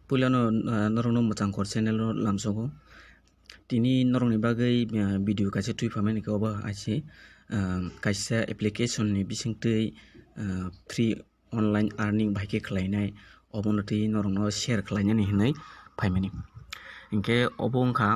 Puilano norongno mochang khor channel no lamsogo tini norongni bagui video kaisa tuifaimani ko obo aisi kaisa application ni bisingtui free online earning baike khlainai obono tui norongno share khlainani hinui faimani hingke obo wngkha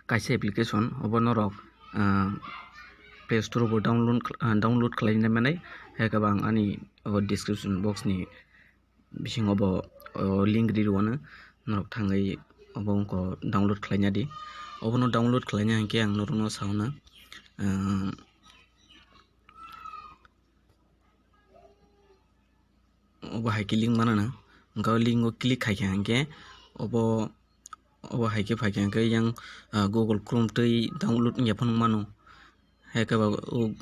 kaisa application obo norok Play Store bo download khlainai manai haikhe ang ani description box ni bisingo bo link riwano norok thangai obo wngko download khlaina di obono download khlaina hingke ang norokno sauna obo haike link manana hingke link o click khaikhe hingke obo haike phaikhe hingke yang Google Chrome tui download wngya phano mano haike ba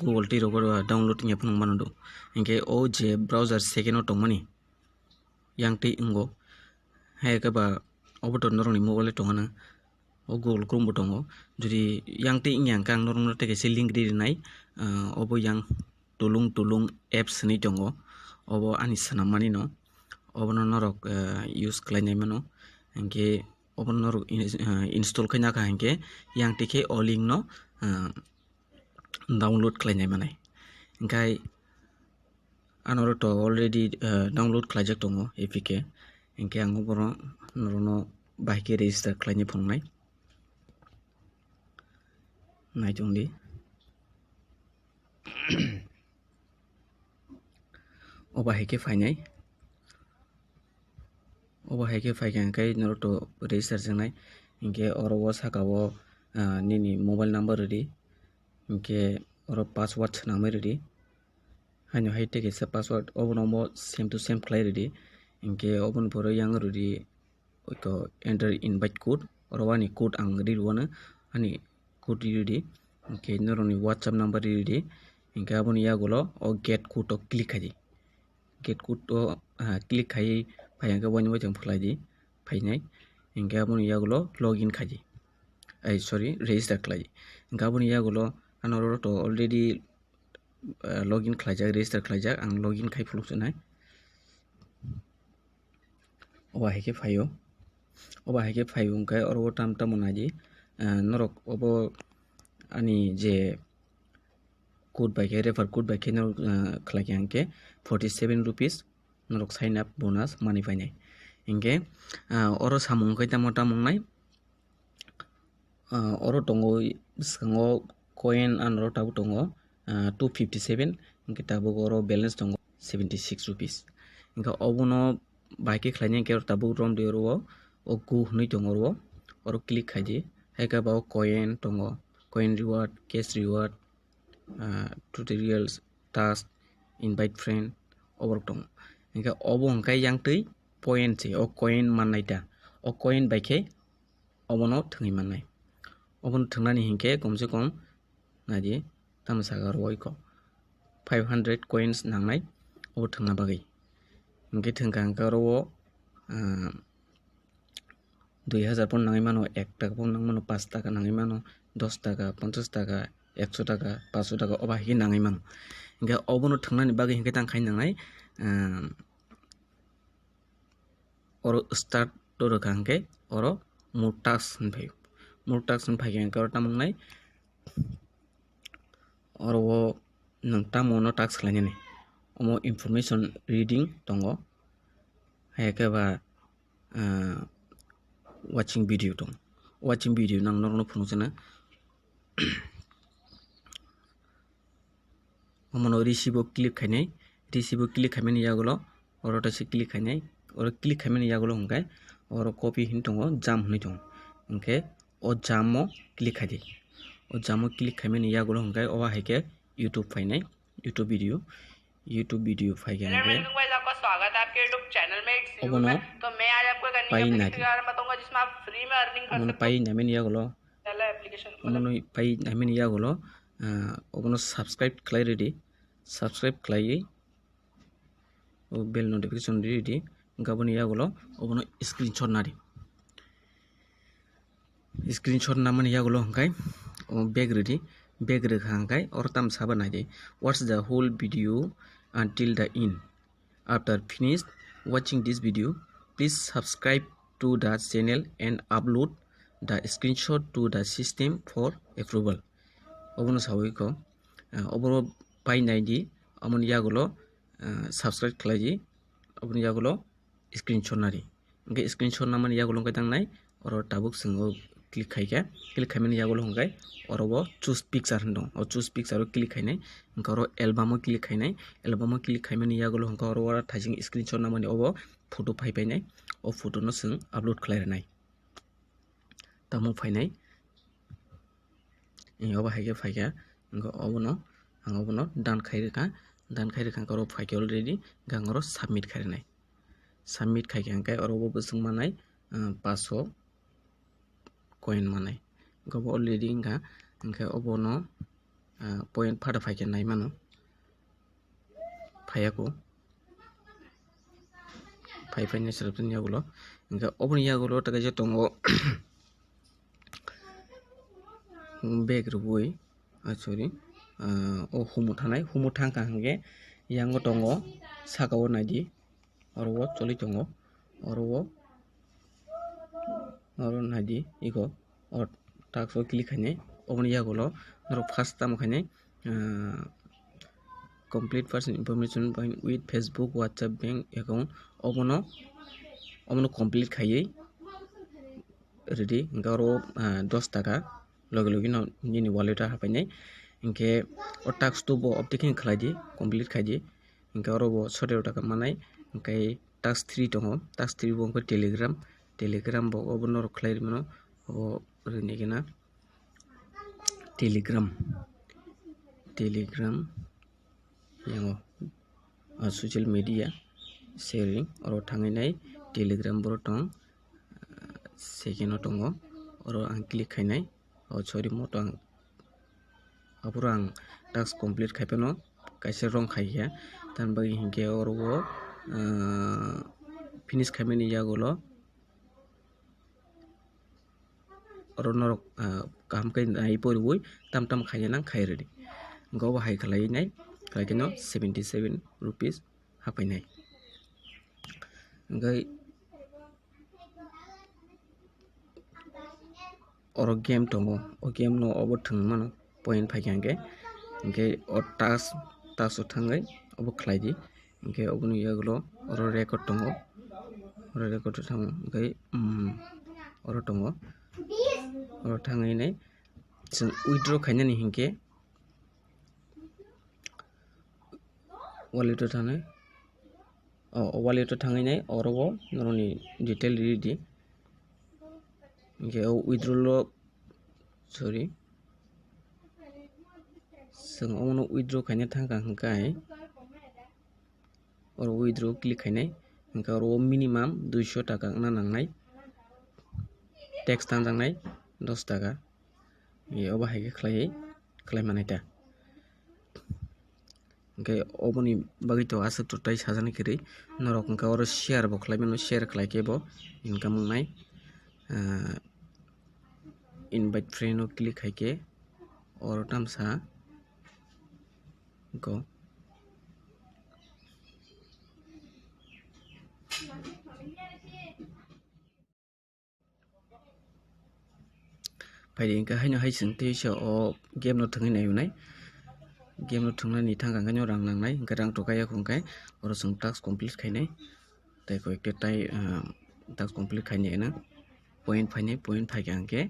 Google tui rok download wngya phano mano do hingke o je browser second o tongmani yang tui ongo haike ba obo to norongni mobile tongana o Google Chrome bo tongo jodi yang tui wngya hingke ang norongno tei kaisa link rinai obo yang tulung apps ni tongo obo ani sanammani no obono norok use khlainai mano hingke obono norok install khaina kha hingke yang tike o link no download khlainai manai hingkai anoro to already download khlaijak tongo APK hingke ang obono norokno baike register khlainai phangnai naitongdi obo haike fainai obo haike faikhe hingke norok to register jengnai hingke oro o sakao nini mobile number rwdi hingke oro password swnamai rwdi haino hai tei kaisa password obono same to same khlai rwdi hingke oboni pore yang rwdi oito enter invite code oro ani code ang riwano ani code rwdi hingke norokni WhatsApp number rwdi hingke aboni yagulo o get code o click khaidi get code o click khai phainkhe boini boitong phlai phainai hingke aboni yagulo login khaidi sorry register khlai hingke aboni yagulo anoro to already login khlaijak register khlaijak ang login khai phulukjaknai obo haike phaio obo haike phaio hingke oro tamo naidi norok obo ani je code baikhe refer code baikhe norok khlaikhe hingke 47 rupees norok sign up bonus money painai hingke oro samung kai tamo nai oro tongo bwskango coin anoro tabu tongo 257 hingke tabuk oro balance tongo 76 rupees hingke obono baike khlainai hingke tabuk romdi oro o go hinui tongo oro click khaidi haike ba coin tongo coin reward cash reward tutorials task invite friend obo tongo hingke obo hingke yang tui point se o coin mannai ta o coin baikhe obono thwngai mannai obono thwngnani hingke komse kom naidi tamo saka roiko 500 coins nangnai obo thwngna bagui hingke thwngkha hingke oro 2000 pon nangai mano 1 taka pon nangai mano 5 taka nangai mano 10 taka 50 taka 100 taka 500 taka obo haike nangai mano hingke obono thwngnani bagui hingke tangkhai nangai oro start dorokha hingke oro more task hinphai more task hinphai hingke oro tamungnai oro nang tamo no task khlainani omo information reading tongo haike ba watching video tong watching video nang norokno phunukjana omono receive o click khainai receive o click khaimani yagulo oro taise click khainai oro click khaimani yagulo hingkai oro copy hin tongo jam hinui tongo hingke o jam o click khaidi o jam o click khaimani yagulo hingkai obo haike YouTube फाइनाई YouTube video file के आपका स्वागत है आपके YouTube channel में एक video में। तो मैं आज आपको एक अन्य एप्लीकेशन के बारे में बताऊंगा जिसमें आप फ्री में अर्निंग कर सकते हैं। पाई नामेन यागलो पहला एप्लीकेशन ओमनो पाई नामेन यागलो ओमनो सब्सक्राइब क्लाइ रेडी सब्सक्राइब क्लाइ ओ बेल नोटिफिकेशन रेडी गाबोन यागलो ओमनो स्क्रीनशॉट नारी स्क्रीनशॉट नामन यागलो हंगाय ओ बैग रेडी बैग रेखा हंगाय और तम साबा नाइदे watch the whole video until the end. After finished watching this video, please subscribe to the channel and upload the screenshot to the system for approval. Obono sawi ko obono painai di amon yagulo subscribe khlaiji oboni yagulo screenshot nari nge screenshot naman yagulo ngai tangnai oro tabuk singo click khaike click khaimani yagulo ngai oro choose picture hando o choose picture o click khainai ngoro album o click khainai album o click khaimani yagulo ngoro ora thajing screenshot namani obo photo phaipainai o photo no sing upload khlairnai tamo phainai obo haike phaika ngo obono ang obono dan khairika koro phaike already gangoro submit khairnai submit khaike angkai oro obo busung manai 500 coin manai gobo already angkai obono point phada phaike nai mano phayako phaiphai serapin yagulo angkai oboni yagulo takaje tongo bag rubui sorry o humu thangka hangge yango tongo sakao naidi oro choli tongo oro naidi iko or takso click khaine oboni yagulo noro first time khaine complete person information with Facebook WhatsApp bank account obono complete khaye ready ngaro 10 taka loge loge no nini wallet ha painai inke o tax to bo optiking khlaidi complete khaidi inke oro bo 17 taka manai inke tax 3 tongo tax 3 bo ko telegram bo obono khlai mano o renigena telegram yango social media sharing oro thangai nai telegram bo tong second tongo oro ang click khainai o sorry moto ang apuro ang task complete khaipeno kaisa rong khaiya tan bagi hinke oro finish khaimani yagulo oro norok kaham kai nai poribui tam khaiya nang khai ready go hai khlai nai khlaikeno 77 rupees hapainai ngai oro game tongo o game no obo thung mano point phaikangke inke o task thangai obo khlaidi inke oboni yagulo oro record tongo oro record thango ngai oro tongo oro thangai nai sing withdraw khainani hinke wallet thangai wallet thangai nai oro noroni detail ready inke withdraw sorry sing ono withdraw khaina thangka hangkai or withdraw click khainai hangka ro minimum 200 taka na nangnai tax tanjangnai 10 taka ye oba haike khlai manai ta okay oboni bagi to asuk to tai sajani kiri norok hangka oro share bo khlai mano share khlai ke bo income nai invite friend o click haike oro tamsa go pai ingka haino hai singte so o game no thungai nai unai game no thungna ni thangka nganyo rang nangnai ingka rang to kaya khungkai oro sing task complete khainai tai ko ekte tai task complete khainai na point phaike angke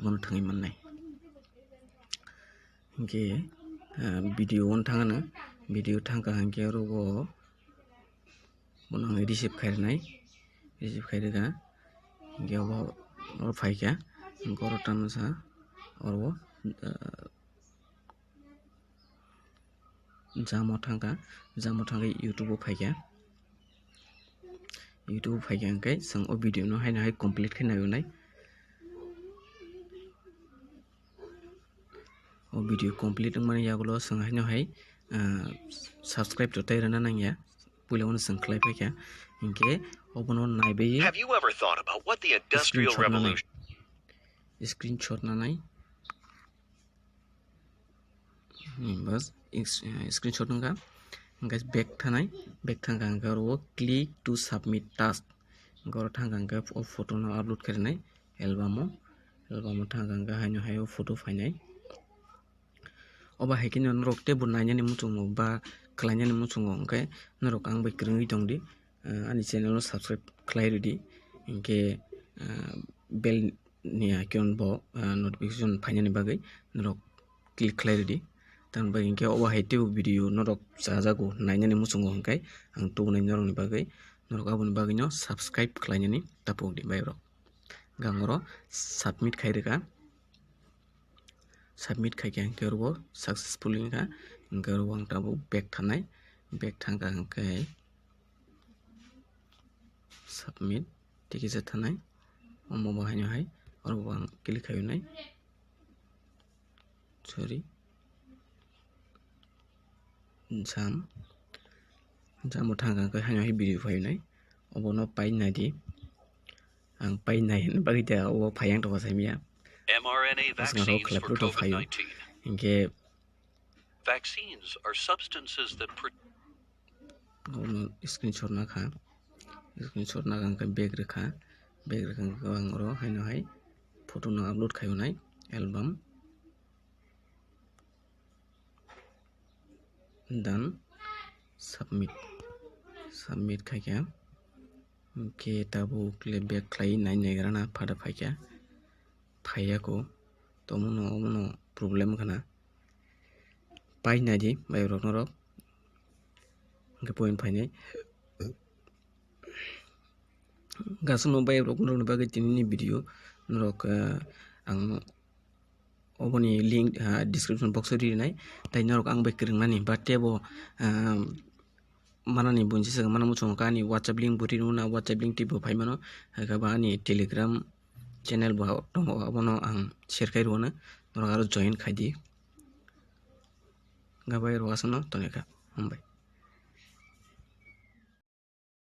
mono thungai mannai ingke video on thangana video thangka angke ro mono receive khairega ingke obo phaika goro tamsa oro jamo thangka YouTube phaika angkai sang o video no haina hai complete khaina unai o video complete mani yagulo sang haino hai subscribe to tai rana nangya puila on sang khlai phaika ingke obono naibai Have you ever thought about what the Industrial Revolution screenshot nanai bas screenshot nangka guys back thangka angka ro click to submit task gor thangkang ke photo no upload kharinai album thangkang ke haino hayo photo fainai oba haikini norok tebo nainani muchungo ba khlainani muchungo hingke norok ang bai kwrwngui tongdi ani channel no subscribe khlai redi hingke bell ni icon bo notification fainani bagui norok click khlai redi tan bai hingke oba hai tebo video norok chajago nainani muchungo hingke ang tubunai norok ni bagui norok aboni bagui no subscribe khlainani tapukdi bai rok gangoro submit khairika submit khaike hingke ro successfully ka hingke ro ang tabo back thanai back thangka hingke submit tikisa thanai omo bo haino hai oro ang click khayunai sorry jam thangka hingke haino hai video fainai obono painai di ang painai bagi ta o phayang to saimia mRNA vaccines for COVID-19. hingke Vaccines are substances that screenshot na hingke bag rekha ang ro haino hai photo no upload khayunai album dan submit khaike hingke tabo kle back khlai nai nagrana phada phaikya phaiya ko tomono problem khana painai di bai rok norok hingke point phainai gasno bai rok norok bagui tinini video norok ang oboni link description box ri nai tai norok ang bai kwrwngmani ba tebo manani bunsi saga mana muchung ka ani WhatsApp link buri nuna WhatsApp link tibo phaimano haka ba ani Telegram channel bo tongo abono ang share kai rona norok aro join khai di gabai ro asno toneka hambai।